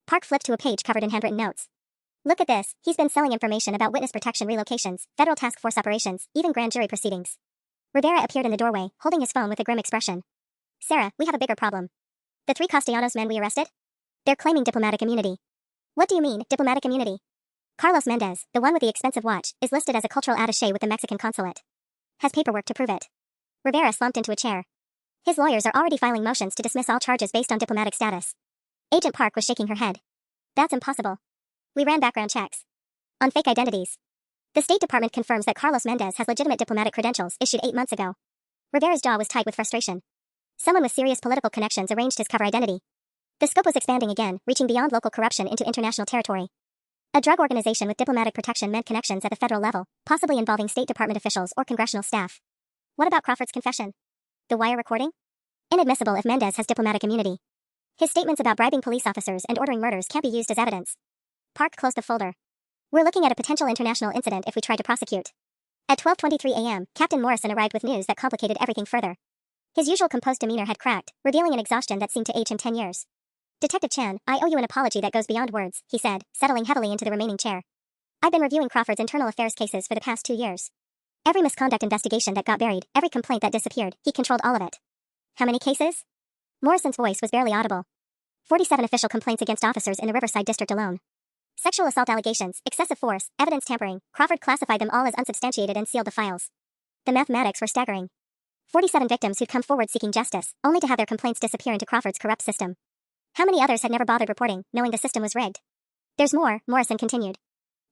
Park flipped to a page covered in handwritten notes. Look at this, he's been selling information about witness protection relocations, federal task force operations, even grand jury proceedings. Rivera appeared in the doorway, holding his phone with a grim expression. Sarah, we have a bigger problem. The 3 Castellanos men we arrested? They're claiming diplomatic immunity. What do you mean, diplomatic immunity? Carlos Mendez, the one with the expensive watch, is listed as a cultural attaché with the Mexican consulate. Has paperwork to prove it. Rivera slumped into a chair. His lawyers are already filing motions to dismiss all charges based on diplomatic status. Agent Park was shaking her head. That's impossible. We ran background checks. On fake identities. The State Department confirms that Carlos Mendez has legitimate diplomatic credentials issued 8 months ago. Rivera's jaw was tight with frustration. Someone with serious political connections arranged his cover identity. The scope was expanding again, reaching beyond local corruption into international territory. A drug organization with diplomatic protection meant connections at the federal level, possibly involving State Department officials or congressional staff. What about Crawford's confession? The wire recording? Inadmissible if Mendez has diplomatic immunity. His statements about bribing police officers and ordering murders can't be used as evidence. Park closed the folder. We're looking at a potential international incident if we try to prosecute. At 12:23 a.m., Captain Morrison arrived with news that complicated everything further. His usual composed demeanor had cracked, revealing an exhaustion that seemed to age him 10 years. Detective Chan, I owe you an apology that goes beyond words, he said, settling heavily into the remaining chair. I've been reviewing Crawford's internal affairs cases for the past 2 years. Every misconduct investigation that got buried, every complaint that disappeared, he controlled all of it. How many cases? Morrison's voice was barely audible. 47 official complaints against officers in the Riverside District alone. Sexual assault allegations, excessive force, evidence tampering, Crawford classified them all as unsubstantiated and sealed the files. The mathematics were staggering. 47 victims who'd come forward seeking justice, only to have their complaints disappear into Crawford's corrupt system. How many others had never bothered reporting, knowing the system was rigged? There's more, Morrison continued.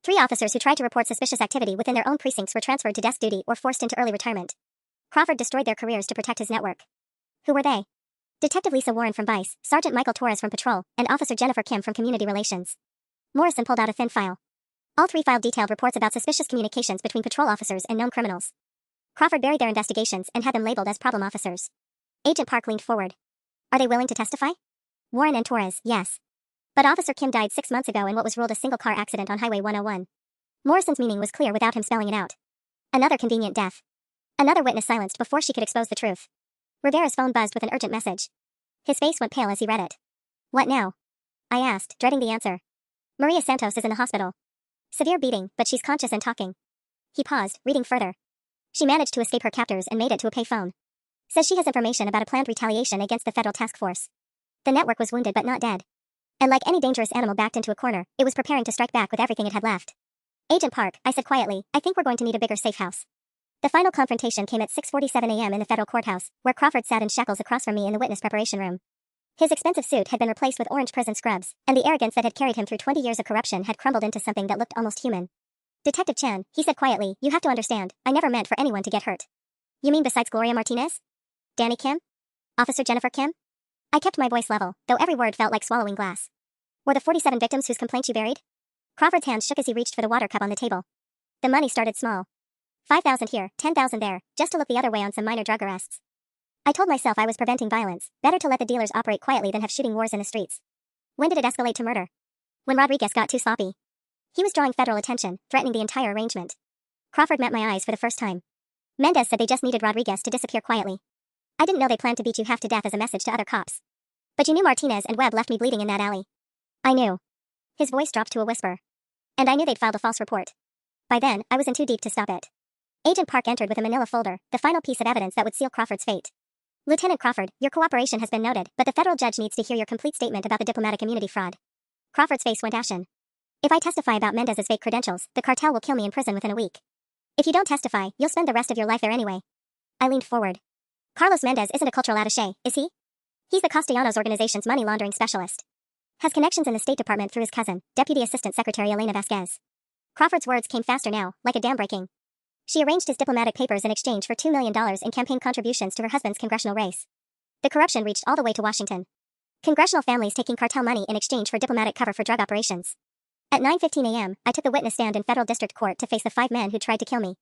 3 officers who tried to report suspicious activity within their own precincts were transferred to desk duty or forced into early retirement. Crawford destroyed their careers to protect his network. Who were they? Detective Lisa Warren from Vice, Sergeant Michael Torres from Patrol, and Officer Jennifer Kim from Community Relations. Morrison pulled out a thin file. All 3 filed detailed reports about suspicious communications between patrol officers and known criminals. Crawford buried their investigations and had them labeled as problem officers. Agent Park leaned forward. Are they willing to testify? Warren and Torres, yes. But Officer Kim died 6 months ago in what was ruled a single-car accident on Highway 101. Morrison's meaning was clear without him spelling it out. Another convenient death. Another witness silenced before she could expose the truth. Rivera's phone buzzed with an urgent message. His face went pale as he read it. What now? I asked, dreading the answer. Maria Santos is in the hospital. Severe beating, but she's conscious and talking. He paused, reading further. She managed to escape her captors and made it to a payphone. Says she has information about a planned retaliation against the federal task force. The network was wounded but not dead. And like any dangerous animal backed into a corner, it was preparing to strike back with everything it had left. Agent Park, I said quietly, I think we're going to need a bigger safe house. The final confrontation came at 6:47 a.m. in the federal courthouse, where Crawford sat in shackles across from me in the witness preparation room. His expensive suit had been replaced with orange prison scrubs, and the arrogance that had carried him through 20 years of corruption had crumbled into something that looked almost human. Detective Chan, he said quietly, you have to understand, I never meant for anyone to get hurt. You mean besides Gloria Martinez? Danny Kim? Officer Jennifer Kim? I kept my voice level, though every word felt like swallowing glass. Were the 47 victims whose complaints you buried? Crawford's hands shook as he reached for the water cup on the table. The money started small. 5,000 here, 10,000 there, just to look the other way on some minor drug arrests. I told myself I was preventing violence, better to let the dealers operate quietly than have shooting wars in the streets. When did it escalate to murder? When Rodriguez got too sloppy. He was drawing federal attention, threatening the entire arrangement. Crawford met my eyes for the first time. Mendez said they just needed Rodriguez to disappear quietly. I didn't know they planned to beat you half to death as a message to other cops. But you knew Martinez and Webb left me bleeding in that alley. I knew. His voice dropped to a whisper. And I knew they'd filed a false report. By then, I was in too deep to stop it. Agent Park entered with a manila folder, the final piece of evidence that would seal Crawford's fate. Lieutenant Crawford, your cooperation has been noted, but the federal judge needs to hear your complete statement about the diplomatic immunity fraud. Crawford's face went ashen. If I testify about Mendez's fake credentials, the cartel will kill me in prison within a week. If you don't testify, you'll spend the rest of your life there anyway. I leaned forward. Carlos Mendez isn't a cultural attaché, is he? He's the Castellanos organization's money laundering specialist. Has connections in the State Department through his cousin, Deputy Assistant Secretary Elena Vasquez. Crawford's words came faster now, like a dam breaking. She arranged his diplomatic papers in exchange for $2 million in campaign contributions to her husband's congressional race. The corruption reached all the way to Washington. Congressional families taking cartel money in exchange for diplomatic cover for drug operations. At 9:15 a.m., I took the witness stand in federal district court to face the 5 men who tried to kill me.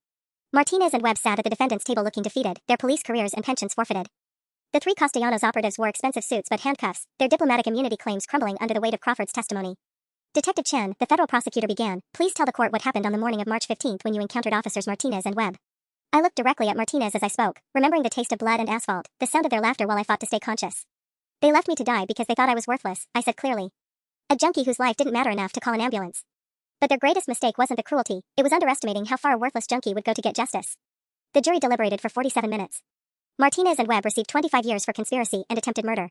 Martinez and Webb sat at the defendant's table looking defeated, their police careers and pensions forfeited. The 3 Castellanos operatives wore expensive suits but handcuffs, their diplomatic immunity claims crumbling under the weight of Crawford's testimony. Detective Chen, the federal prosecutor began, please tell the court what happened on the morning of March 15th when you encountered officers Martinez and Webb. I looked directly at Martinez as I spoke, remembering the taste of blood and asphalt, the sound of their laughter while I fought to stay conscious. They left me to die because they thought I was worthless, I said clearly. A junkie whose life didn't matter enough to call an ambulance. But their greatest mistake wasn't the cruelty, it was underestimating how far a worthless junkie would go to get justice. The jury deliberated for 47 minutes. Martinez and Webb received 25 years for conspiracy and attempted murder.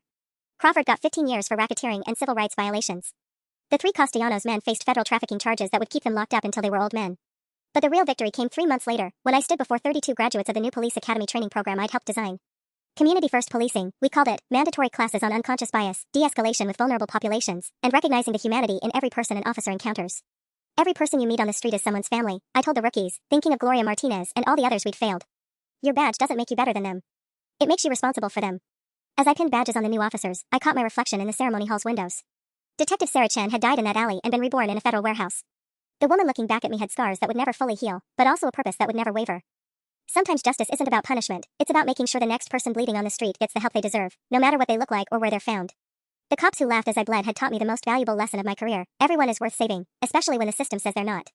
Crawford got 15 years for racketeering and civil rights violations. The 3 Castellanos men faced federal trafficking charges that would keep them locked up until they were old men. But the real victory came 3 months later, when I stood before 32 graduates of the new police academy training program I'd helped design. Community First Policing, we called it, mandatory classes on unconscious bias, de-escalation with vulnerable populations, and recognizing the humanity in every person an officer encounters. Every person you meet on the street is someone's family, I told the rookies, thinking of Gloria Martinez and all the others we'd failed. Your badge doesn't make you better than them. It makes you responsible for them. As I pinned badges on the new officers, I caught my reflection in the ceremony hall's windows. Detective Sarah Chen had died in that alley and been reborn in a federal warehouse. The woman looking back at me had scars that would never fully heal, but also a purpose that would never waver. Sometimes justice isn't about punishment, it's about making sure the next person bleeding on the street gets the help they deserve, no matter what they look like or where they're found. The cops who laughed as I bled had taught me the most valuable lesson of my career: everyone is worth saving, especially when the system says they're not.